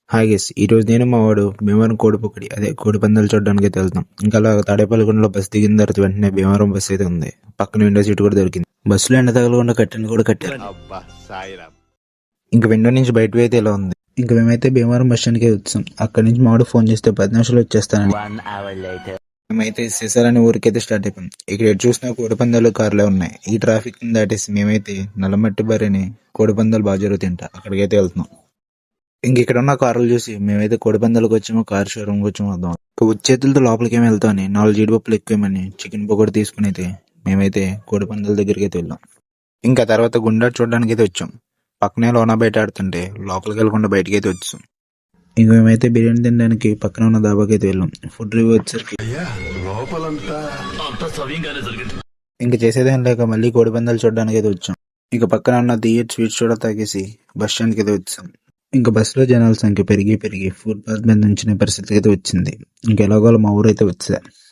Hi guys, ఈరోజు నేను మా వాడు భీమవరం కోడిపుక్కడి అదే కోడి పందాలు చూడడానికి అయితే వెళ్తాం. ఇంకా అలా తాడేపల్లిగూడలో బస్సు దిగిన తర్వాత వెంటనే భీమవరం బస్సు అయితే ఉంది. పక్కన విండో సీట్ కూడా దొరికింది. బస్సులో ఎండ తగలకుండా కట్టెను కూడా కట్టారు. ఇంకా విండో నుంచి బయటకు అయితే ఇలా ఉంది. ఇంకా మేమైతే భీమవరం బస్ స్టాండ్కి వచ్చాం. అక్కడి నుంచి మా వాడు ఫోన్ చేస్తే 10 నిమిషాలు వచ్చేస్తానని. మేమైతే శ్రీశైలం ఊరికైతే స్టార్ట్ అయిపోయాం. ఇక్కడ ఎటు చూసినా కోడి పందాలు కార్లే ఉన్నాయి. ఈ ట్రాఫిక్ దాటేసి మేమైతే నల్లమట్టి బరిని కోడి పందాలు బాగా జరుగుతుంట అక్కడికైతే వెళ్తున్నాం. ఇంక ఇక్కడ ఉన్న కార్లు చూసి మేమైతే కోడి పందాలకు వచ్చాము, కార్ షోరూమ్కి వచ్చాము వద్దాం. చేతులతో లోపలికి ఏమి వెళ్తామని 4 జీడిపప్పులు ఎక్కువేమని చికెన్ పకోడీ తీసుకుని అయితే మేమైతే కోడి పందాల దగ్గరికి అయితే వెళ్ళాం. ఇంకా తర్వాత గుండా చూడడానికి అయితే వచ్చాం. పక్కనే లోన బయట ఆడుతుంటే లోపలికి వెళ్ళకుండా బయటకి అయితే వచ్చాం. ఇంక మేమైతే బిర్యానీ తినడానికి పక్కన ఉన్న దాబాకి అయితే వెళ్ళాం. ఫుడ్ రివ్యూ వచ్చేసరికి ఇంకా చేసేదేం లేక మళ్ళీ కోడి పందాలు చూడడానికి అయితే వచ్చాం. ఇంకా పక్కన ఉన్న దియ్యట్ స్వీట్స్ కూడా తాగేసి బస్ స్టాండ్కి అయితే వచ్చాం. ఇంకా బస్సులో జనాల సంఖ్య పెరిగి ఫుట్ పాత్ మీద ఉంచిన పరిస్థితికి అయితే వచ్చింది. ఇంకెలాగో మా ఊరైతే వచ్చా.